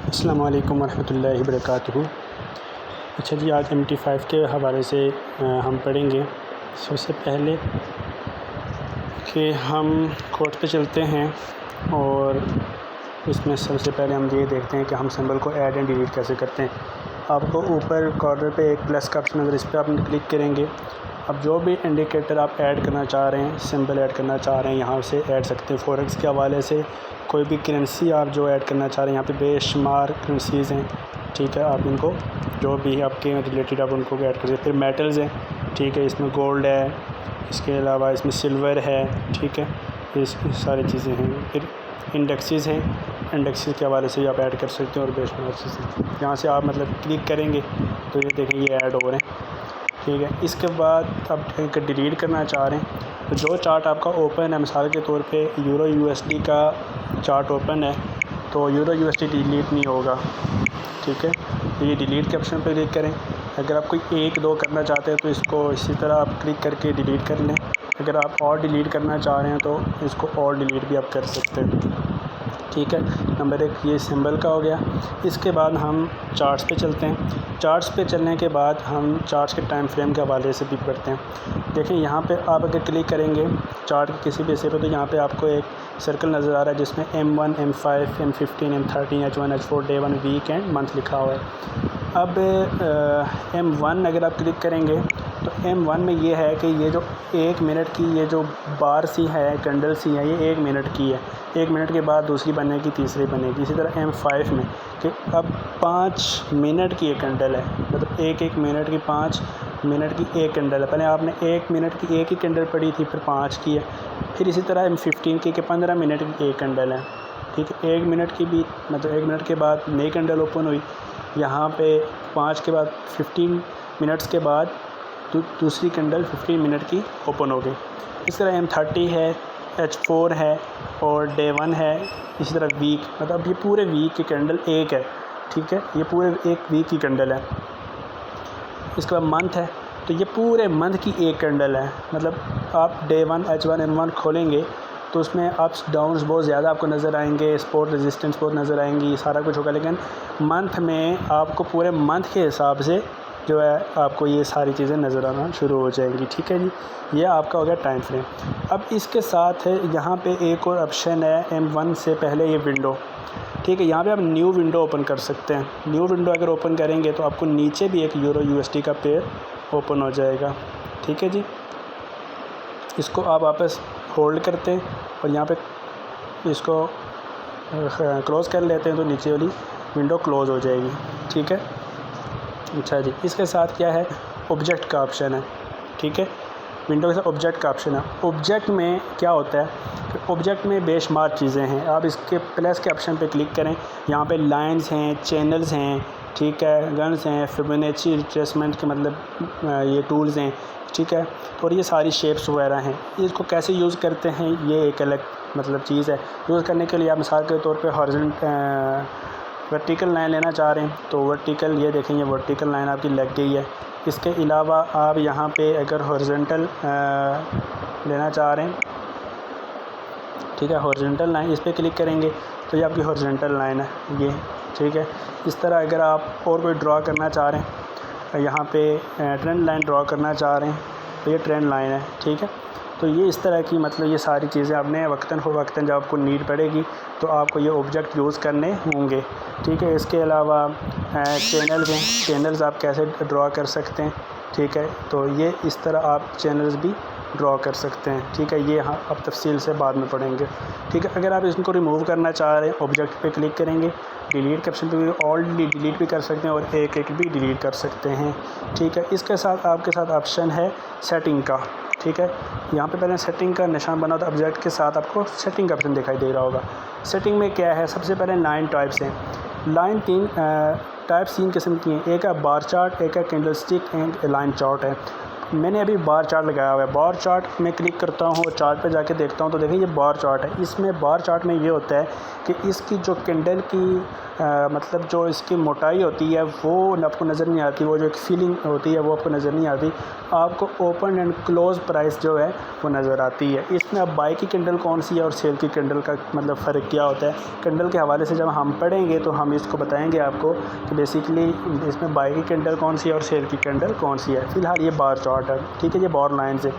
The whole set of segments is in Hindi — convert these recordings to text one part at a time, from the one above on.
अस्सलामु अलैकुम वरहमतुल्लाहि वबरकातुहू। अच्छा जी, आज MT5 के हवाले से हम पढ़ेंगे। सबसे पहले कि हम कोड पे चलते हैं और इसमें सबसे पहले हम ये देखते हैं कि हम सिंबल को ऐड एंड डिलीट कैसे करते हैं। आपको ऊपर कॉर्नर पे एक प्लस का ऑप्शन नज़र, इस पर आप क्लिक करेंगे। अब जो भी इंडिकेटर आप ऐड करना चाह रहे हैं, सिंबल ऐड करना चाह रहे हैं, यहाँ से ऐड सकते हैं। फॉरेक्स के हवाले से कोई भी करेंसी आप जो ऐड करना चाह रहे हैं, यहाँ पे बेशुमार करेंसीज़ हैं, ठीक है। आप इनको जो भी आपके रिलेटेड आप उनको ऐड कर सकते हैं। फिर मेटल्स हैं, ठीक है, इसमें गोल्ड है, इसके अलावा इसमें सिल्वर है, ठीक है, इस सारी चीज़ें हैं। फिर इंडेक्सेस हैं, इंडेक्सेस के हवाले से भी आप ऐड कर सकते हैं और बेशुमार चीज़ें। यहाँ से आप क्लिक करेंगे तो ये देखें ये ऐड हो रहे हैं, ठीक है। इसके बाद आप अगर डिलीट करना चाह रहे हैं तो जो चार्ट आपका ओपन है, मिसाल के तौर पे यूरो USD का चार्ट ओपन है तो यूरो USD डिलीट नहीं होगा, ठीक है। तो ये डिलीट के ऑप्शन पर क्लिक करें। अगर आप कोई 1-2 करना चाहते हैं तो इसको इसी तरह आप क्लिक करके डिलीट कर लें। अगर आप और डिलीट करना चाह रहे हैं तो इसको और डिलीट भी आप कर सकते हैं, ठीक है। नंबर 1 ये सिंबल का हो गया। इसके बाद हम चार्ट्स पे चलते हैं। चार्ट्स पे चलने के बाद हम चार्ट्स के टाइम फ्रेम के हवाले से भी पढ़ते हैं। देखिए यहाँ पे आप अगर क्लिक करेंगे चार्ट के किसी भी हिस्से पे तो यहाँ पे आपको एक सर्कल नज़र आ रहा है जिसमें M1, M5, M15, M13, H1, H4, Day 1, week and month लिखा हुआ है। अब M1 अगर आप क्लिक करेंगे तो M1 में ये है कि ये जो 1 मिनट की ये जो बार सी है, कैंडल सी है, ये 1 मिनट की है। 1 मिनट के बाद दूसरी बनेगी, तीसरी बनेगी। इसी तरह M5 में कि अब 5 मिनट की एक कैंडल है, मतलब एक मिनट की 5 मिनट की एक कैंडल है। पहले आपने 1 मिनट की एक ही कैंडल पड़ी थी, फिर 5 की है। फिर इसी तरह M15 की कि 15 मिनट की एक कैंडल है, ठीक है। 1 मिनट की भी 1 मिनट के बाद नई कैंडल ओपन हुई। यहाँ पे 5 के बाद 15 मिनट्स के बाद दूसरी कैंडल 15 मिनट की ओपन हो गई। इस तरह M30 है, H4 है और Day 1 है। इसी तरह वीक, मतलब ये पूरे वीक की कैंडल एक है, ठीक है। ये पूरे एक वीक की कैंडल है। इसके बाद मंथ है तो ये पूरे मंथ की एक कैंडल है। मतलब आप Day 1 H1 M1 खोलेंगे तो उसमें अप्स डाउन्स बहुत ज़्यादा आपको नज़र आएंगे, सपोर्ट रेजिस्टेंस बहुत नज़र आएंगी, सारा कुछ होगा। लेकिन मंथ में आपको पूरे मंथ के हिसाब से जो है आपको ये सारी चीज़ें नज़र आना शुरू हो जाएंगी, ठीक है जी। ये आपका हो गया टाइम फ्रेम। अब इसके साथ यहाँ पे एक और ऑप्शन है M1 से पहले ये विंडो, ठीक है। यहाँ पे आप न्यू विंडो ओपन कर सकते हैं। न्यू विंडो अगर ओपन करेंगे तो आपको नीचे भी एक यूरो USD का पेयर ओपन हो जाएगा, ठीक है जी। इसको आप वापस होल्ड करते हैं और यहाँ पे इसको क्लोज़ कर लेते हैं तो नीचे वाली विंडो क्लोज़ हो जाएगी, ठीक है। अच्छा जी, इसके साथ क्या है, ऑब्जेक्ट का ऑप्शन है, ठीक है। विंडो के साथ ऑब्जेक्ट का ऑप्शन है। ऑब्जेक्ट में क्या होता है कि ऑब्जेक्ट में बेशुमार चीज़ें हैं। आप इसके प्लस के ऑप्शन पे क्लिक करें, यहाँ पे लाइंस हैं, चैनल्स हैं, ठीक है, गन्स हैं, फिबोनाची रिट्रेसमेंट के ये टूल्स हैं, ठीक है। और ये सारी शेप्स वगैरह हैं। इसको कैसे यूज़ करते हैं ये एक अलग चीज़ है। यूज़ करने के लिए आप मिसाल के तौर पे वर्टिकल लाइन लेना चाह रहे हैं तो वर्टिकल, ये देखें ये वर्टिकल लाइन आपकी लग गई है। इसके अलावा आप यहाँ पे अगर हॉरिजॉन्टल लेना चाह रहे हैं, ठीक है, हॉरिजॉन्टल लाइन, इस पर क्लिक करेंगे तो ये आपकी हॉरिजॉन्टल लाइन है ये, ठीक है। इस तरह अगर आप और कोई ड्रा करना चाह रहे हैं, यहाँ पे ट्रेंड लाइन ड्रा करना चाह रहे हैं तो ये ट्रेंड लाइन है, ठीक है। तो ये इस तरह की ये सारी चीज़ें आपने वक्तन फ़वक्तन जब आपको नीड पड़ेगी तो आपको ये ऑब्जेक्ट यूज़ करने होंगे, ठीक है। इसके अलावा चैनल्स हैं, चैनल्स आप कैसे ड्रा कर सकते हैं, ठीक है। तो ये इस तरह आप चैनल्स भी ड्रा कर सकते हैं, ठीक है। ये हाँ अब तफसील से बाद में पढ़ेंगे, ठीक है। अगर आप इसको रिमूव करना चाह रहे हैं, ऑब्जेक्ट पे क्लिक करेंगे, डिलीट के ऑप्शन पे ऑलरेडी डिलीट भी कर सकते हैं और एक भी डिलीट कर सकते हैं, ठीक है। इसके साथ आपके साथ ऑप्शन है सेटिंग का, ठीक है। यहाँ पे पहले सेटिंग का निशान बना था, ऑब्जेक्ट के साथ आपको सेटिंग का ऑप्शन दिखाई दे रहा होगा। सेटिंग में क्या है, सबसे पहले लाइन टाइप्स हैं। लाइन 3 टाइप्स 3 किस्म की हैं। एक है बार चार्ट, एक है candle stick and line chart है। मैंने अभी बार चार्ट लगाया हुआ है। बार चार्ट में क्लिक करता हूँ और चार्ट पे जाके देखता हूँ तो देखिए ये बार चार्ट है। इसमें बार चार्ट में ये होता है कि इसकी जो कैंडल की मतलब जो इसकी मोटाई होती है वो आपको नज़र नहीं आती, वो जो एक फीलिंग होती है वो आपको नज़र नहीं आती, आपको ओपन एंड क्लोज़ प्राइस जो है वो नज़र आती है। इसमें अब बाई की कैंडल कौन सी है और सेल की कैंडल का मतलब फ़र्क क्या होता है, कैंडल के हवाले से जब हम पढ़ेंगे तो हम इसको बताएंगे आपको कि बेसिकली इसमें बाई की कैंडल कौन सी है और सेल की कैंडल कौन सी है। फ़िलहाल ये बार चार्ट है, ठीक है, ये बार लाइन से।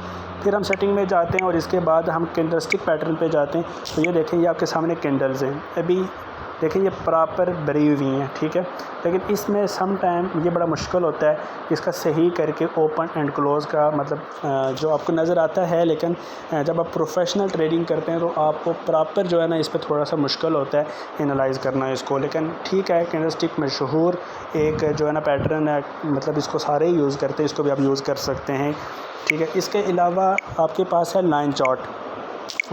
फिर हम सेटिंग में जाते हैं और इसके बाद हम कैंडलस्टिक पैटर्न पे जाते हैं। तो ये देखें, ये आपके सामने कैंडल्स हैं, अभी देखें ये प्रॉपर भरी हुई हैं, ठीक है। लेकिन इसमें सम टाइम ये बड़ा मुश्किल होता है इसका सही करके ओपन एंड क्लोज़ का मतलब जो आपको नज़र आता है, लेकिन जब आप प्रोफेशनल ट्रेडिंग करते हैं तो आपको प्रॉपर जो है ना इस पर थोड़ा सा मुश्किल होता है एनालाइज़ करना इसको। लेकिन ठीक है, कैंडलस्टिक मशहूर एक जो है ना पैटर्न है, मतलब इसको सारे ही यूज़ करते हैं, इसको भी आप यूज़ कर सकते हैं, ठीक है। इसके अलावा आपके पास है लाइन चार्ट।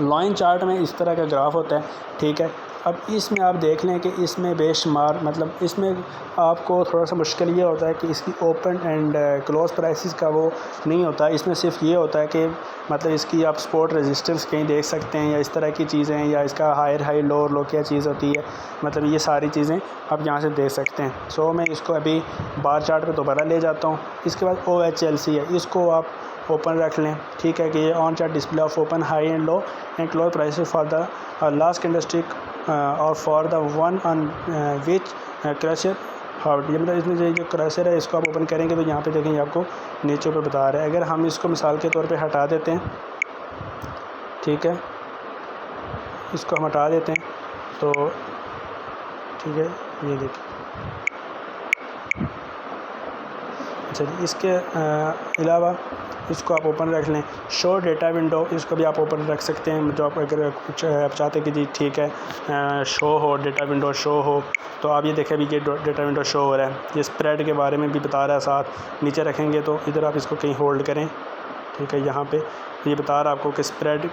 लाइन चार्ट में इस तरह का ग्राफ होता है, ठीक है। अब इसमें आप देख लें कि इसमें बेशुमार मतलब इसमें आपको थोड़ा सा मुश्किल ये होता है कि इसकी ओपन एंड क्लोज़ प्राइसेस का वो नहीं होता। इसमें सिर्फ ये होता है कि मतलब इसकी आप सपोर्ट रेजिस्टेंस कहीं देख सकते हैं या इस तरह की चीज़ें, या इसका हायर हाई लो लो क्या चीज़ होती है, मतलब ये सारी चीज़ें आप यहाँ से देख सकते हैं। सो मैं इसको अभी बार चार्ट पे दोबारा ले जाता हूँ। इसके बाद OHLC है, इसको आप ओपन रख लें, ठीक है, कि ये on chart display of open high and low and close prices for the last candlestick और for the one on which crosshair heart. ये मतलब इसमें जो क्रशर है इसको आप ओपन करेंगे तो यहाँ पे देखेंगे आपको नीचे ऊपर बता रहा है। अगर हम इसको मिसाल के तौर पे हटा देते हैं, ठीक है, इसको हम हटा देते हैं तो ठीक है, ये देखिए। अच्छा, इसके अलावा इसको आप ओपन रख लें। शो डेटा विंडो, इसको भी आप ओपन रख सकते हैं। जो आप अगर कुछ आप चाहते हैं कि जी ठीक है शो हो, डेटा विंडो शो हो, तो आप ये देखें अभी ये डेटा विंडो शो हो रहा है। ये स्प्रेड के बारे में भी बता रहा है, साथ नीचे रखेंगे तो इधर आप इसको कहीं होल्ड करें, ठीक है। यहाँ पे ये बता रहा है आपको कि स्प्रेड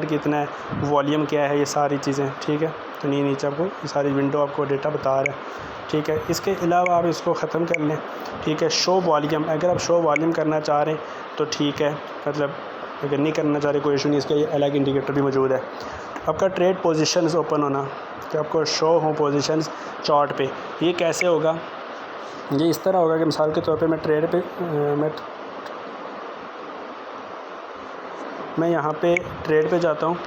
कितना है, वॉल्यूम क्या है, ये सारी चीज़ें, ठीक है। तो नीचे आपको ये सारी विंडो आपको डेटा बता रहा है, ठीक है। इसके अलावा आप इसको ख़त्म कर लें, ठीक है। शो वॉल्यूम, अगर आप शो वॉल्यूम करना चाह रहे हैं तो ठीक है, मतलब अगर नहीं करना चाह रहे कोई इशू नहीं, इसका ये अलग इंडिकेटर भी मौजूद है। आपका ट्रेड पोजीशंस ओपन होना, कि आपको शो हो पोजीशंस चार्ट पे, ये कैसे होगा, ये इस तरह होगा कि मिसाल के तौर पे मैं ट्रेड पे मैं यहाँ पे ट्रेड पे जाता हूँ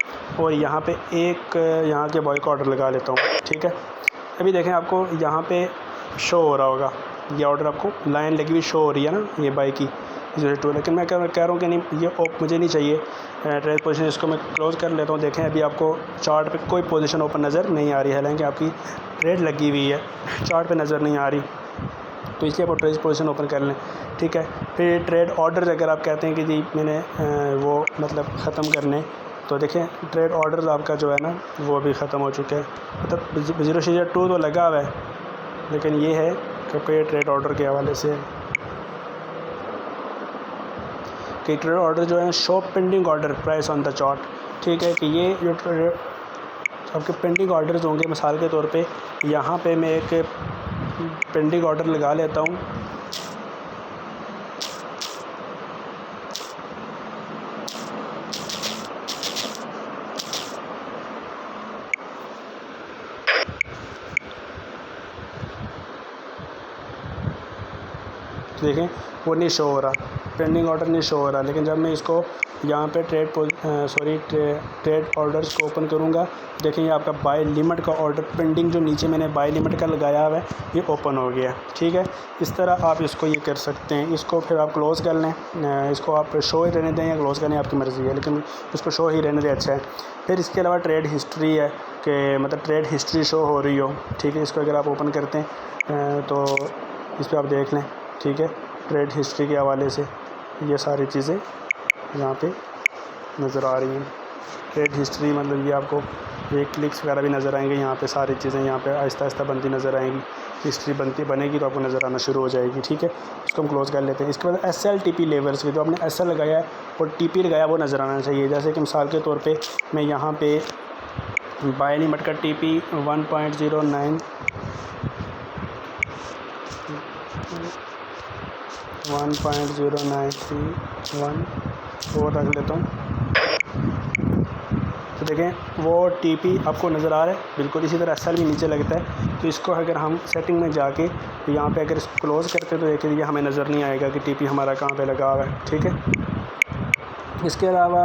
और यहाँ पे एक यहाँ के बॉय का ऑर्डर लगा लेता हूँ, ठीक है। अभी देखें आपको यहाँ पे शो हो रहा होगा, ये ऑर्डर आपको लाइन लगी हुई शो हो रही है ना, ये बाई की 02। लेकिन मैं कह रहा हूँ कि नहीं, ये मुझे नहीं चाहिए ट्रेड पोजीशन, इसको मैं क्लोज़ कर लेता हूँ। देखें अभी आपको चार्ट पे कोई पोजीशन ओपन नज़र नहीं आ रही है, हालांकि आपकी ट्रेड लगी हुई है, चार्ट पे नज़र नहीं आ रही, तो इसलिए आप ट्रेड पोजीशन ओपन कर लें, ठीक है। फिर ट्रेड ऑर्डर अगर आप कहते हैं कि जी मैंने वो मतलब ख़त्म करने, तो देखें ट्रेड ऑर्डर आपका जो है ना वो भी ख़त्म हो चुके हैं। मतलब 0.2 तो लगा हुआ है, लेकिन ये है क्योंकि ये ट्रेड ऑर्डर के हवाले से कि ट्रेड ऑर्डर जो है show pending order price on the chart, ठीक है। कि ये जो आपके पेंडिंग ऑर्डर्स होंगे, मिसाल के तौर पे यहाँ पे मैं एक पेंडिंग ऑर्डर लगा लेता हूँ, देखें वो नहीं शो हो रहा, पेंडिंग ऑर्डर नहीं शो हो रहा। लेकिन जब मैं इसको यहाँ पे ट्रेड ऑर्डर्स को ओपन करूँगा, देखें ये आपका बाय लिमिट का ऑर्डर पेंडिंग जो नीचे मैंने बाय लिमिट का लगाया हुआ है ये ओपन हो गया, ठीक है। इस तरह आप इसको ये कर सकते हैं। इसको फिर आप क्लोज़ कर लें, इसको आप शो ही रहने दें या क्लोज़ करें, आपकी मर्ज़ी है, लेकिन इसको शो ही रहने दें, अच्छा है। फिर इसके अलावा ट्रेड हिस्ट्री है कि मतलब ट्रेड हिस्ट्री शो हो रही हो, ठीक है। इसको अगर आप ओपन करते हैं तो इस पर आप देख लें, ठीक है। ट्रेड हिस्ट्री के हवाले से ये सारी चीज़ें यहाँ पे नज़र आ रही हैं। ट्रेड हिस्ट्री मतलब ये आपको ये क्लिक्स वगैरह भी नज़र आएंगे, यहाँ पे सारी चीज़ें यहाँ पे आहिस्ता आहिस्ता बनती नज़र आएंगी। हिस्ट्री बनेगी तो आपको नज़र आना शुरू हो जाएगी, ठीक है। इसको हम क्लोज़ कर लेते हैं। इसके बाद SL TP लेवल्स के जो आपने SL लगाया है और TP लगाया वो नज़र आना चाहिए। जैसे कि मिसाल के तौर पर मैं यहाँ पर बाय लिमिट का TP 1.09 1.0931 और रख लेता हूँ। तो देखें वो TP आपको नज़र आ रहा है, बिल्कुल इसी तरह SL भी नीचे लगता है। तो इसको अगर हम सेटिंग में जाके तो यहाँ पे अगर इसको क्लोज़ करते हैं तो देखिए ये हमें नज़र नहीं आएगा कि TP हमारा कहाँ पे लगा हुआ है, ठीक है। इसके अलावा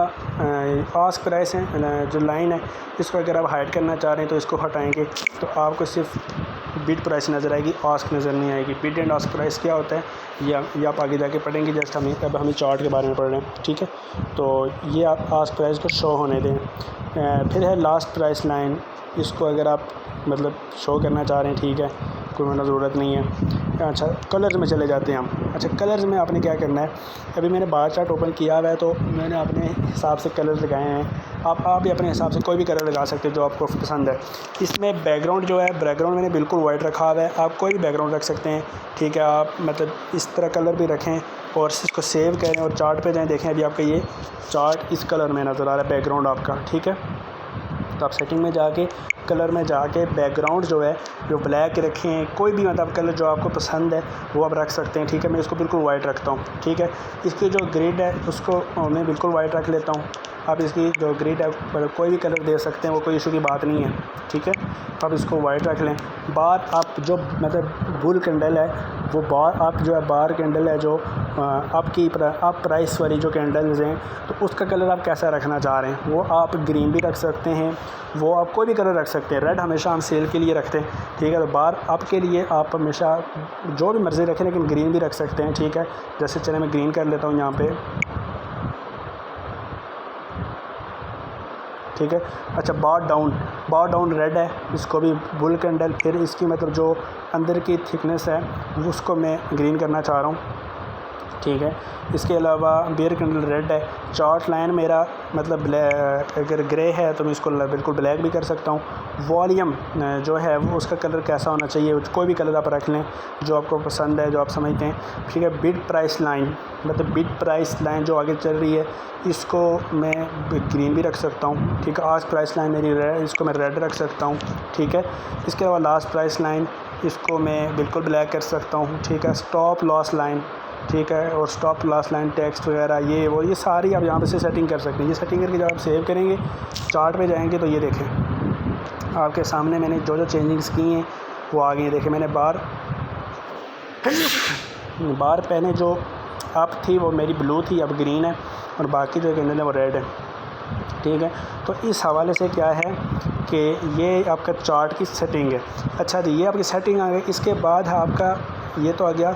आस्क प्राइस है, जो लाइन है, इसको अगर आप हाइड करना चाह रहे हैं तो इसको हटाएंगे तो आपको सिर्फ बिड प्राइस नज़र आएगी, आस्क नज़र नहीं आएगी। बिड एंड आस्क प्राइस क्या होता है ये आप आगे जाके पढ़ेंगे, जस्ट हमें चार्ट के बारे में पढ़ रहे हैं, ठीक है। तो ये आप आस्क प्राइस को शो होने दें। फिर है लास्ट प्राइस लाइन, इसको अगर आप मतलब शो करना चाह रहे हैं, ठीक है, कोई मतलब ज़रूरत नहीं है। अच्छा कलर्स में चले जाते हैं हम। अच्छा कलर्स में आपने क्या करना है, अभी मैंने बार चार्ट ओपन किया हुआ है तो मैंने अपने हिसाब से कलर्स लगाए हैं। आप भी अपने हिसाब से कोई भी कलर लगा सकते हैं जो आपको पसंद है। इसमें बैकग्राउंड जो है, बैकग्राउंड मैंने बिल्कुल वाइट रखा हुआ है, आप कोई भी बैकग्राउंड रख सकते हैं, ठीक है। आप मतलब इस तरह कलर भी रखें और इसको सेव करें और चार्ट पे जाएं, देखें अभी आपका ये चार्ट इस कलर में नज़र आ रहा है बैकग्राउंड आपका, ठीक है। तो आप सेटिंग में जाके कलर में जाके बैकग्राउंड जो है जो ब्लैक रखें, कोई भी मतलब कलर जो आपको पसंद है वो आप रख सकते हैं, ठीक है। मैं इसको बिल्कुल वाइट रखता हूँ, ठीक है। इसकी जो ग्रिड है उसको मैं बिल्कुल वाइट रख लेता हूँ। आप इसकी जो ग्रिड है मतलब कोई भी कलर दे सकते हैं, वो कोई इशू की बात नहीं है, ठीक है। आप इसको वाइट रख लें। बार आप जो मतलब बुल कैंडल है वो बार आप जो है बार कैंडल है जो आप प्राइस वाली जो कैंडल्स हैं तो उसका कलर आप कैसा रखना चाह रहे हैं, वो आप ग्रीन भी रख सकते हैं, वो आप कोई भी कलर रख सकते हैं। रेड हमेशा हम सेल के लिए रखते हैं, ठीक है। तो बार आपके लिए आप हमेशा जो भी मर्ज़ी रखें, लेकिन ग्रीन भी रख सकते हैं, ठीक है। जैसे चले मैं ग्रीन कर लेता हूँ यहाँ पे, ठीक है। अच्छा बार डाउन रेड है, इसको भी बुल कैंडल, फिर इसकी मतलब जो अंदर की थिकनेस है उसको मैं ग्रीन करना चाह रहा हूँ, ठीक है। इसके अलावा बेयर कैंडल रेड है। चार्ट लाइन मेरा मतलब अगर ग्रे है तो मैं इसको बिल्कुल ब्लैक भी कर सकता हूँ। वॉल्यूम जो है वो उसका कलर कैसा होना चाहिए, कोई भी कलर आप रख लें जो आपको पसंद है, जो आप समझते हैं, ठीक है। बिड प्राइस लाइन मतलब बिड प्राइस लाइन जो आगे चल रही है इसको मैं ग्रीन भी रख सकता हूँ, ठीक है। आस्क प्राइस लाइन मेरी रेड, इसको मैं रेड रख सकता हूँ, ठीक है। इसके अलावा लास्ट प्राइस लाइन इसको मैं बिल्कुल ब्लैक कर सकता हूँ, ठीक है। स्टॉप लॉस लाइन, ठीक है, और स्टॉप लॉस लाइन टेक्स्ट वगैरह ये सारी आप यहाँ पे से सेटिंग कर सकते हैं। ये सेटिंग करके जब आप सेव करेंगे चार्ट पे जाएंगे तो ये देखें आपके सामने मैंने जो जो चेंजिंग्स की हैं वो आ गई हैं। देखें मैंने बार पहले जो अप थी वो मेरी ब्लू थी, अब ग्रीन है, और बाकी जो कैंडल है वो रेड है, ठीक है। तो इस हवाले से क्या है कि ये आपका चार्ट की सेटिंग है। अच्छा जी ये आपकी सेटिंग आ गई। इसके बाद है आपका ये तो आ गया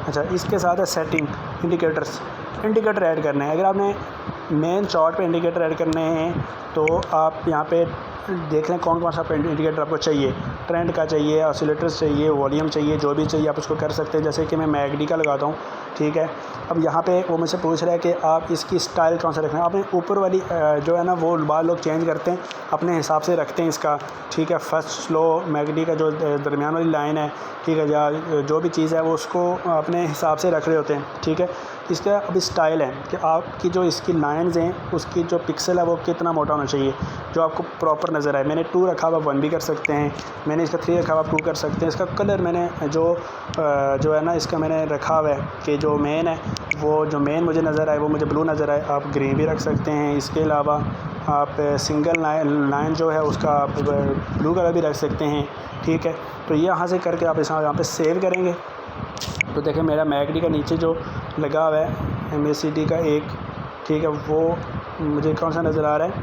अच्छा इसके साथ है सेटिंग, इंडिकेटर ऐड करना है। अगर आपने मेन चार्ट पे इंडिकेटर ऐड करने हैं तो आप यहाँ पे देख लें कौन कौन सा इंडिकेटर आपको चाहिए। ट्रेंड का चाहिए, ऑसिलेटर्स चाहिए, वॉल्यूम चाहिए, जो भी चाहिए आप उसको कर सकते हैं। जैसे कि मैं मैगडी का लगाता हूँ, ठीक है। अब यहाँ पे वो मुझसे पूछ रहा है कि आप इसकी स्टाइल कौन सा रखना है। आपने ऊपर वाली जो है ना वो बार लोग चेंज करते हैं, अपने हिसाब से रखते हैं इसका, ठीक है। फर्स्ट स्लो मैगडी का जो दरमियान वाली लाइन है, ठीक है, या जो भी चीज़ है वो उसको अपने हिसाब से रख रहे होते हैं, ठीक है। इसका अभी स्टाइल है कि आपकी जो इसकी लाइंस हैं उसकी जो पिक्सल है वो कितना मोटा होना चाहिए जो आपको प्रॉपर नज़र आए। मैंने 2 रखा हुआ, 1 भी कर सकते हैं। मैंने इसका 3 रखा हुआ, 2 कर सकते हैं। इसका कलर मैंने जो है ना इसका मैंने रखा हुआ है कि जो मेन है वो जो मेन मुझे नज़र आए वो मुझे ब्लू नज़र आए, आप ग्रीन भी रख सकते हैं। इसके अलावा आप सिंगल लाइन जो है उसका आप ब्लू कलर भी रख सकते हैं, ठीक है। तो ये यहाँ से करके आप यहाँ पे सेव करेंगे तो देखें मेरा मैगडी का नीचे जो लगा हुआ है MACD का एक, ठीक है, वो मुझे कौन सा नज़र आ रहा है,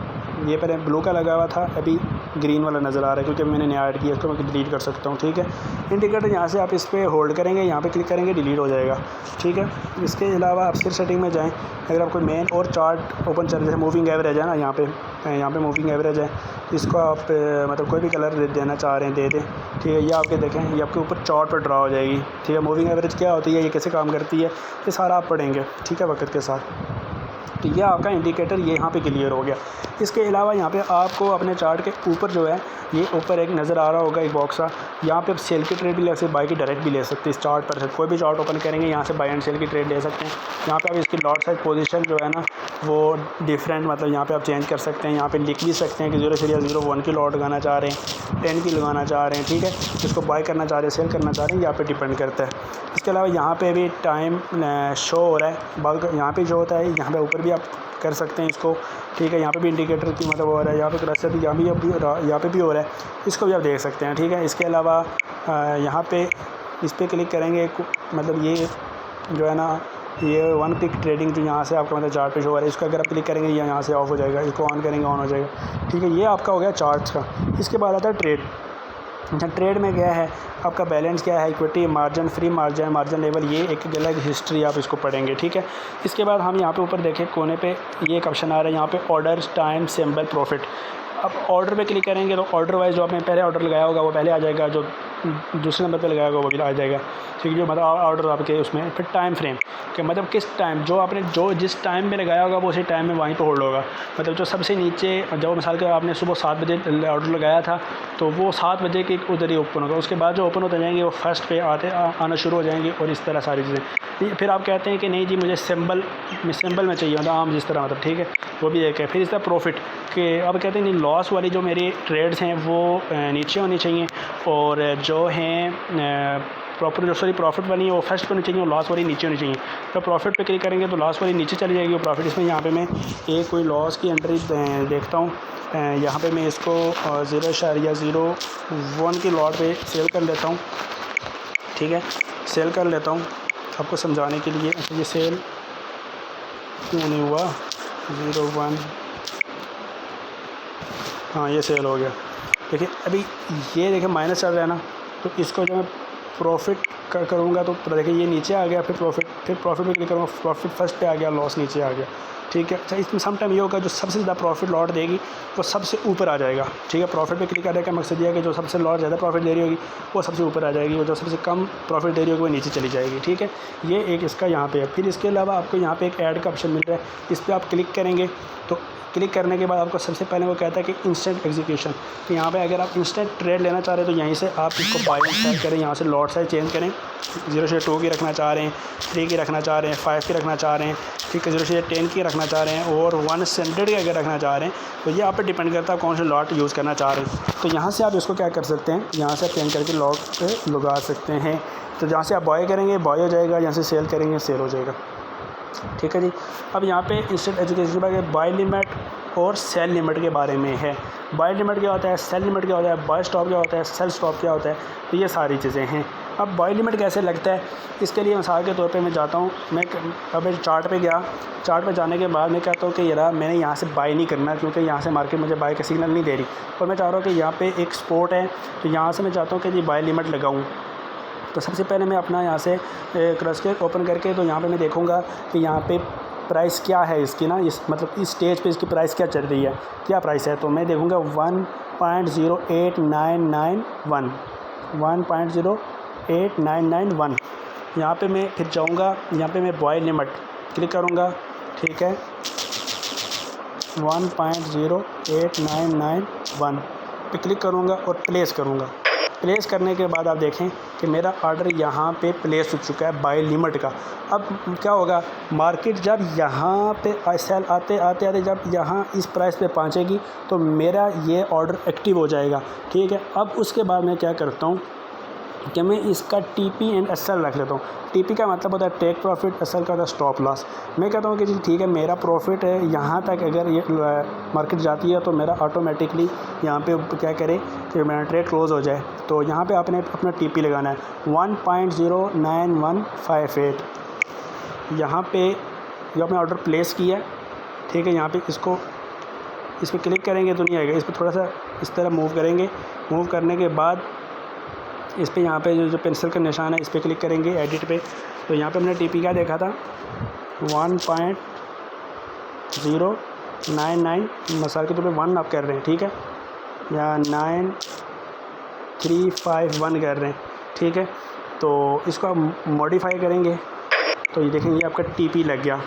ये पहले ब्लू का लगा हुआ था, अभी ग्रीन वाला नज़र आ रहा है क्योंकि मैंने नया ऐड किया, इसको मैं डिलीट कर सकता हूँ, ठीक है। इंडिकेटर यहाँ से आप इस पर होल्ड करेंगे, यहाँ पे क्लिक करेंगे, डिलीट हो जाएगा, ठीक है। इसके अलावा आप फिर सेटिंग में जाएँ, अगर आपको मेन और चार्ट ओपन चल रहे हैं, मूविंग एवरेज है ना, यहाँ पे मूविंग एवरेज है, इसको आप मतलब कोई भी कलर देना चाह रहे हैं दे दें, ठीक है। ये आपके देखें ये आपके ऊपर चार्ट पर ड्रा हो जाएगी, ठीक है। मूविंग एवरेज क्या होती है, ये कैसे काम करती है, ये सारा आप पढ़ेंगे, ठीक है, वक्त के साथ। तो ये आपका इंडिकेटर ये यहाँ पे क्लियर हो गया। इसके अलावा यहाँ पे आपको अपने चार्ट के ऊपर जो है ये ऊपर एक नज़र आ रहा होगा एक बॉक्स सा, यहाँ पे आप सेल की ट्रेड भी ले सकते, बाई की डायरेक्ट भी ले सकते हैं। इस चार्ट पर कोई भी चार्ट ओपन करेंगे यहाँ से बाई एंड सेल की ट्रेड ले सकते हैं। यहाँ पे आप इसकी लॉट साइज पोजीशन जो है ना वो डिफरेंट, मतलब यहाँ पे आप चेंज कर सकते हैं। यहाँ पे लिख भी सकते हैं कि 0 या 0 1 की लॉट लगाना चाह रहे हैं, 10 की लगाना चाह रहे हैं, ठीक है। इसको बाई करना चाह रहे हैं, सेल करना चाह रहे हैं, यहाँ पे डिपेंड करता है। इसके अलावा यहाँ पे भी टाइम शो हो रहा है, बाद यहाँ पे जो होता है यहाँ पे ऊपर भी आप कर सकते हैं इसको, ठीक है। यहाँ पे भी इंडिकेटर की मतलब हो रहा है, यहाँ पे क्रसर भी यहाँ पे भी हो रहा है, इसको भी आप देख सकते हैं, ठीक है। इसके अलावा यहाँ पे इस पर क्लिक करेंगे, मतलब ये जो है ना ये वन क्लिक ट्रेडिंग जो यहाँ से आपका मतलब चार्ट पे शो हो रहा है, इसको अगर आप क्लिक करेंगे ये यहाँ से ऑफ हो जाएगा, इसको ऑन करेंगे ऑन हो जाएगा, ठीक है। ये आपका हो गया चार्ट्स का। इसके बाद आता है ट्रेड। अच्छा, ट्रेड में क्या है आपका बैलेंस क्या है, equity, margin, free margin, margin level, ये एक अलग हिस्ट्री आप इसको पढ़ेंगे, ठीक है। इसके बाद हम यहाँ पे ऊपर देखें कोने पे ये एक ऑप्शन आ रहा है, यहाँ पे ऑर्डर, टाइम, सिंबल, प्रॉफिट। अब ऑर्डर पे क्लिक करेंगे तो ऑर्डर वाइज जो आपने पहले ऑर्डर लगाया होगा वो पहले आ जाएगा, जो दूसरे नंबर पे लगाया होगा वो भी आ जाएगा, ठीक है। जो मतलब ऑर्डर आपके उसमें फिर टाइम फ्रेम कि मतलब किस टाइम जो आपने जिस टाइम में लगाया होगा वो उसी टाइम में वहीं पे होल्ड होगा। मतलब जो सबसे नीचे जो मिसाल के आपने सुबह 7 बजे ऑर्डर लगाया था तो वो 7 बजे के उधर ही ओपन होगा। उसके बाद जो ओपन होते जाएंगे वो फर्स्ट पे आना शुरू हो जाएंगे और इस तरह सारी चीज़ें। फिर आप कहते हैं कि नहीं जी मुझे सिंबल में चाहिए, मतलब आम जिस तरह, मतलब ठीक है, वो भी एक है। फिर इस तरह प्रॉफिट कि अब कहते हैं नहीं लॉस वाली जो मेरी ट्रेड्स हैं वो नीचे होनी चाहिए और जो हैं प्रॉफिट वाली है वो फर्स्ट पे होनी चाहिए और लॉस वाली नीचे होनी चाहिए। तो प्रॉफिट पे क्लिक करेंगे तो लॉस वाली नीचे चली जाएगी और प्रॉफिट, इसमें यहाँ पे मैं एक कोई लॉस की एंट्री देखता हूँ। यहाँ पे मैं इसको 0.01 की लॉट पे सेल कर लेता हूँ, ठीक है, सेल कर लेता हूँ आपको समझाने के लिए। ये सेल क्यों नहीं हुआ, 0.1, हाँ ये सेल हो गया। देखिए अभी ये देखिए माइनस चल रहा है ना, तो इसको जो मैं प्रॉफिट करूँगा तो देखिए ये नीचे आ गया, फिर प्रॉफिट में क्लिक करूँगा, प्रॉफिट फर्स्ट पे आ गया, लॉस नीचे आ गया, ठीक है। अच्छा, इसमें सम टाइम ये होगा जो सबसे ज़्यादा प्रॉफिट लॉट देगी वो सबसे ऊपर आ जाएगा, ठीक है। प्रॉफिट पे क्लिक करने का मकसद ये है कि जो सबसे लॉट ज़्यादा प्रॉफिट दे रही होगी वो सबसे ऊपर आ जाएगी, वो जो सबसे कम प्रॉफिट दे रही होगी वो नीचे चली जाएगी, ठीक है। ये एक इसका यहाँ पे है। फिर इसके अलावा आपको यहाँ पे एक ऐड का ऑप्शन मिल रहा है, इस पर आप क्लिक करेंगे तो क्लिक करने के बाद आपको सबसे पहले वो कहता है कि इंस्टेंट एग्जीक्यूशन। तो यहाँ पे अगर आप इंस्टेंट ट्रेड लेना चाह रहे हैं तो यहीं से आप इसको बाय सेट करें, यहाँ से लॉट साइज चेंज करें, 0 से 2 की रखना चाह रहे हैं, 3 की रखना चाह रहे हैं, 5 की रखना चाह रहे हैं, ठीक है, 0 से 10 की रखना चाह रहे हैं और 100 की अगर रखना चाह रहे हैं तो ये आप पे डिपेंड करता है कौन सा लॉट यूज़ करना चाह रहे हैं। तो यहाँ से आप इसको क्या कर सकते हैं, यहाँ से चेंज करके लॉट पे लगा सकते हैं। तो जहाँ से आप बाय करेंगे बाय हो जाएगा, यहाँ से सेल करेंगे सेल हो जाएगा, ठीक है जी। अब यहाँ पे इंस्टेंट एजुकेशन के बाय लिमिट और सेल लिमिट के बारे में है। बाय लिमिट क्या होता है, सेल लिमिट क्या होता है, बाय स्टॉप क्या होता है, सेल स्टॉप क्या होता है, तो ये सारी चीज़ें हैं। अब बाय लिमिट कैसे लगता है, इसके लिए मिसाल के तौर पे मैं जाता हूँ, मैं अब चार्ट पे गया, चार्ट पे जाने के बाद मैं कहता हूँ कि यार मैंने यहाँ से बाय नहीं करना क्योंकि यहाँ से मार्केट मुझे बाय का सिग्नल नहीं दे रही और मैं चाह रहा हूँ कि यहाँ पे एक स्पॉट है तो यहाँ से मैं चाहता हूँ कि जी बाय लिमिट लगाऊँ। तो सबसे पहले मैं अपना यहाँ से क्रॉसकेट ओपन करके तो यहाँ पे मैं देखूँगा कि यहाँ पे प्राइस क्या है इसकी ना, इस मतलब इस स्टेज पे इसकी प्राइस क्या चल रही है, क्या प्राइस है। तो मैं देखूँगा 1.08991 यहाँ पे मैं फिर जाऊँगा, यहाँ पे मैं बाय लिमिट क्लिक करूँगा, ठीक है, 1.08991 पे क्लिक करूँगा और प्लेस करूँगा। प्लेस करने के बाद आप देखें कि मेरा ऑर्डर यहाँ पे प्लेस हो चुका है बाय लिमिट का। अब क्या होगा, मार्केट जब यहाँ पे सेल आते आते जब यहाँ इस प्राइस पे पहुँचेगी तो मेरा ये ऑर्डर एक्टिव हो जाएगा, ठीक है। अब उसके बाद मैं क्या करता हूँ कि मैं इसका TP एंड SL रख लेता हूँ। TP का मतलब होता है टेक प्रॉफिट, SL का होता है स्टॉप लॉस। मैं कहता हूँ कि जी ठीक है, मेरा प्रॉफिट है यहाँ तक अगर ये मार्केट जाती है तो मेरा ऑटोमेटिकली यहाँ पे क्या करे कि मेरा ट्रेड क्लोज़ हो जाए। तो यहाँ पे आपने अपना TP लगाना है 1.09158। यहाँ पे जो आपने ऑर्डर प्लेस किया, ठीक है, यहाँ पे इस पर क्लिक करेंगे तो नहीं आएगा, इस पर थोड़ा सा इस तरह मूव करेंगे। मूव करने के बाद इस पर यहाँ पे जो पेंसिल का निशान है इस पर क्लिक करेंगे एडिट पे। तो यहाँ पे हमने TP क्या देखा था 1.099 मिसाल के तौर पे 1 आप कर रहे हैं, ठीक है, या 9351 कर रहे हैं, ठीक है। तो इसको आप मॉडिफाई करेंगे तो ये देखेंगे आपका TP लग गया।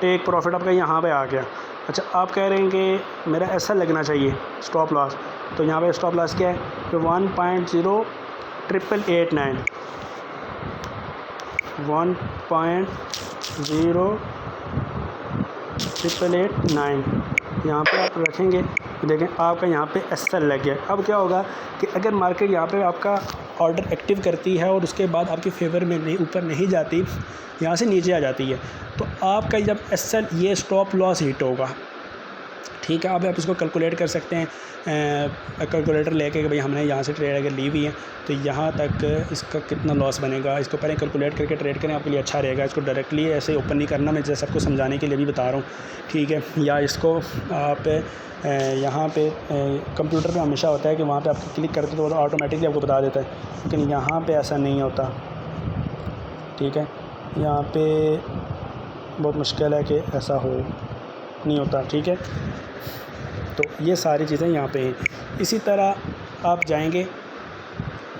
टेक प्रॉफिट आपका यहाँ पे आ गया। अच्छा, आप कह रहे हैं कि मेरा ऐसा लगना चाहिए स्टॉप लॉस, तो यहाँ पे स्टॉप लॉस क्या है तो 1.0889 यहाँ पे आप रखेंगे। देखें आपका यहाँ पे SL लग गया। अब क्या होगा कि अगर मार्केट यहाँ पे आपका ऑर्डर एक्टिव करती है और उसके बाद आपके फेवर में नहीं, ऊपर नहीं जाती, यहाँ से नीचे आ जाती है, तो आपका जब SL ये स्टॉप लॉस हिट होगा। ठीक है, अब आप इसको कैलकुलेट कर सकते हैं कैलकुलेटर लेके कि भाई हमने यहाँ से ट्रेड अगर ली हुई है तो यहाँ तक इसका कितना लॉस बनेगा। इसको पहले कैलकुलेट करके ट्रेड करें, आपके लिए अच्छा रहेगा। इसको डायरेक्टली ऐसे ओपन नहीं करना, मैं जैसे सबको समझाने के लिए भी बता रहा हूँ। ठीक है, या इसको आप यहाँ पे कंप्यूटर पे हमेशा होता है कि वहाँ पे आप क्लिक करते तो ऑटोमेटिकली आपको बता देता है, लेकिन यहाँ पे ऐसा नहीं होता। ठीक है, यहाँ पे बहुत मुश्किल है कि ऐसा हो, नहीं होता। ठीक है, तो ये सारी चीज़ें यहाँ पे हैं। इसी तरह आप जाएंगे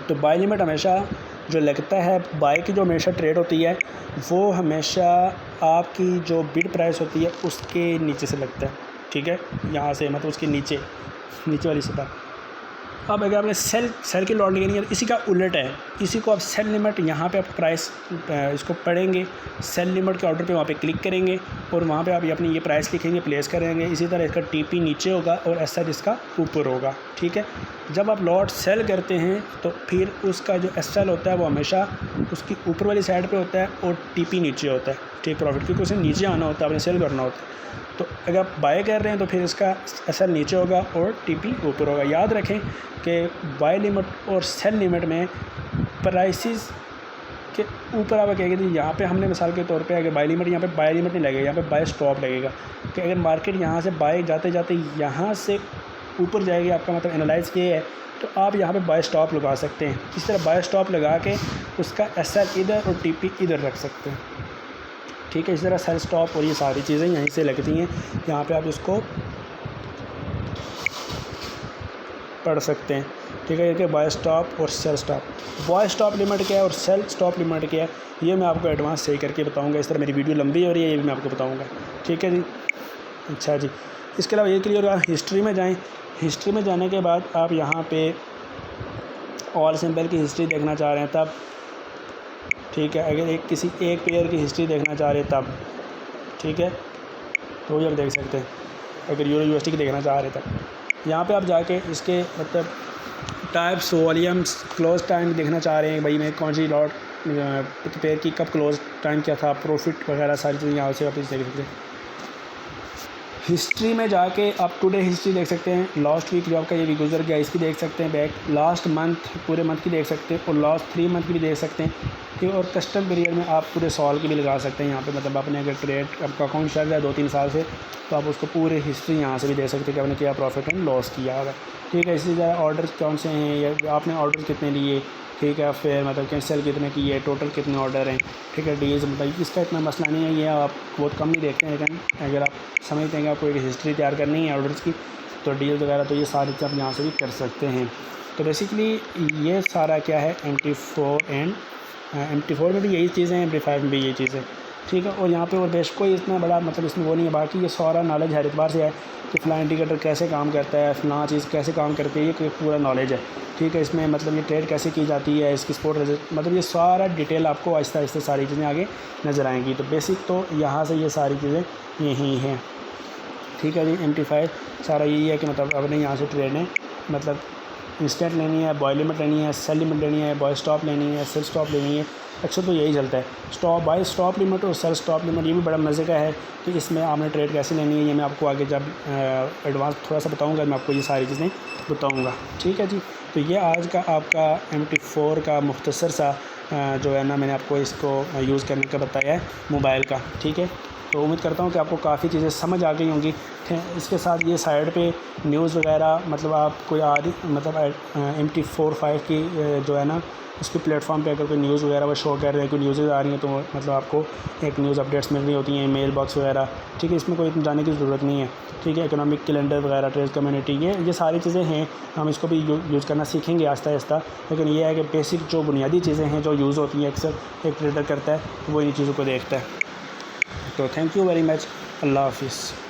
तो बाय लिमिट हमेशा जो लगता है, बाय की जो हमेशा ट्रेड होती है वो हमेशा आपकी जो बिड प्राइस होती है उसके नीचे से लगता है। ठीक है, यहाँ से मतलब उसके नीचे वाली सतह। अब अगर आपने सेल की लॉट लेनी है, इसी का उलट है, इसी को आप सेल लिमिट, यहाँ पे आप प्राइस इसको पढ़ेंगे, सेल लिमिट के ऑर्डर पे वहाँ पे क्लिक करेंगे और वहाँ पे आप अपनी ये प्राइस लिखेंगे, प्लेस करेंगे। इसी तरह इसका TP नीचे होगा और SL इसका ऊपर होगा। ठीक है, जब आप लॉट सेल करते हैं तो फिर उसका जो SL होता है वो हमेशा उसकी ऊपर वाली साइड पर होता है और TP नीचे होता है। ठीक, प्रॉफिट क्योंकि उसे नीचे आना होता है, आपने सेल करना होता है। तो अगर आप बाय कर रहे हैं तो फिर इसका SL नीचे होगा और TP ऊपर होगा। याद रखें कि बाय लिमिट और सेल लिमिट में प्राइसेस के ऊपर आप कहेंगे तो यहाँ पे हमने मिसाल के तौर पे अगर बाय लिमिट, यहाँ पे बाय लिमिट नहीं लगेगा, यहाँ पे बाय स्टॉप लगेगा कि अगर मार्केट यहाँ से बाय जाते जाते यहाँ से ऊपर जाएगी, आपका मतलब एनालाइज ये है, तो आप यहाँ पे बाय स्टॉप लगा सकते हैं। इस तरह बाय स्टॉप लगा के उसका SL इधर और TP इधर रख सकते हैं। ठीक है, इस तरह सेल स्टॉप और ये सारी चीज़ें यहीं से लगती हैं। यहाँ पे आप इसको पढ़ सकते हैं। ठीक है, कि बाय स्टॉप और sell stop, buy stop limit क्या है और सेल स्टॉप लिमिट क्या है, ये मैं आपको एडवांस सही करके बताऊंगा। इस तरह मेरी वीडियो लंबी हो रही है, ये भी मैं आपको बताऊंगा। ठीक है जी, अच्छा जी। इसके अलावा ये क्लियर हुआ। हिस्ट्री में जाएँ, हिस्ट्री में जाने के बाद आप यहाँ पे ऑल सिंबल की हिस्ट्री देखना चाह रहे हैं तब। ठीक है, अगर किसी एक पेयर की हिस्ट्री देखना चाह रहे हैं तब। ठीक है, तो ये आप देख सकते हैं। अगर यूरो USD की देखना चाह रहे हैं तब यहाँ पे आप जाके इसके मतलब टाइप्स, वॉल्यूम्स, क्लोज टाइम देखना चाह रहे हैं, भाई मैं कौन सी लॉट पेयर की कब क्लोज टाइम क्या था, प्रॉफिट वगैरह सारी चीज़ें यहाँ से आप देख सकते हैं। हिस्ट्री में जाके आप टुडे हिस्ट्री देख सकते हैं, लास्ट वीक जो आपका ये वीक गुजर गया इसकी देख सकते हैं, बैक लास्ट मंथ पूरे मंथ की देख सकते हैं और लास्ट 3 मंथ की भी देख सकते हैं। ठीक, और कस्टम पीरियड में आप पूरे साल की भी लगा सकते हैं। यहाँ पे मतलब आपने अगर ट्रेड आपका अकाउंट चल रहा है 2-3 साल से, तो आप उसको पूरे हिस्ट्री यहाँ से भी दे सकते हैं कि आपने क्या प्रॉफिट एंड लॉस किया है। ठीक है, इसी तरह ऑर्डर कौन से हैं या आपने ऑर्डर कितने लिए, ठीक है, फिर मतलब कैंसिल कितने किए, टोटल कितने ऑर्डर हैं। ठीक है, डील्स मतलब इसका इतना मसला नहीं है, ये आप बहुत कम ही देखते हैं, लेकिन अगर आप समझते हैं कि आपको एक हिस्ट्री तैयार करनी है ऑर्डर्स की, तो डील्स वगैरह तो ये सारी चीज़ आप यहाँ से भी कर सकते हैं। तो बेसिकली ये सारा क्या है MT4 एंड MT4 में भी यही चीज़ें हैं, MT5 में भी यही चीज़ें। ठीक है, और यहाँ पे और बेशक कोई इतना बड़ा मतलब इसमें वो नहीं है। बाकी ये सारा नॉलेज हर एतबार से है कि फ़लाँ इंडिकेटर कैसे काम करता है, फ़लाँ चीज़ कैसे काम करती है, ये पूरा नॉलेज है। ठीक है, इसमें मतलब ये ट्रेड कैसे की जाती है, इसकी सपोर्ट मतलब ये सारा डिटेल आपको आहिस्ता आहिस्ता सारी चीज़ें आगे नज़र आएंगी। तो बेसिक तो यहाँ से ये सारी चीज़ें यही हैं। ठीक है जी, MT5 सारा यही है कि मतलब आपने यहाँ से ट्रेड है मतलब इंस्टेंट लेनी है, बाय लिमिट लेनी है, सेल लिमिट लेनी है, बाय स्टॉप लेनी है, सेल स्टॉप लेनी है। अच्छा, तो यही चलता है स्टॉप, बाय स्टॉप लिमिट और सेल स्टॉप लिमिट। ये भी बड़ा मज़े का है कि इसमें आपने ट्रेड कैसे लेनी है, ये मैं आपको आगे जब एडवांस थोड़ा सा बताऊंगा, मैं आपको ये सारी चीज़ें बताऊंगा। ठीक है जी, तो ये आज का आपका MT4 का मुख्तसर सा जो है ना, मैंने आपको इसको यूज़ करने का बताया है मोबाइल का। ठीक है, तो उम्मीद करता हूँ कि आपको काफ़ी चीज़ें समझ आ गई होंगी। इसके साथ ये साइड पे न्यूज़ वगैरह मतलब आप कोई मतलब MT4-5 की जो है ना, उसके प्लेटफॉर्म पे अगर कोई न्यूज़ वगैरह वो शो कर रहे हैं, कोई न्यूज़ आ रही हैं, तो मतलब आपको एक न्यूज़ अपडेट्स मिल रही होती हैं, मेल बॉक्स वगैरह। ठीक है, इसमें कोई जाने की ज़रूरत नहीं है। ठीक है, इकोनॉमिक कैलेंडर वगैरह, ट्रेड कम्युनिटी, ये सारी चीज़ें हैं, हम इसको भी यूज़ करना सीखेंगे आहिस्ता आहिस्ता। लेकिन ये है कि बेसिक जो बुनियादी चीज़ें हैं जो यूज़ होती हैं, अक्सर एक ट्रेडर करता है वो इन चीज़ों को देखता है। तो थैंक यू वेरी मच। अल्लाह हाफिज़।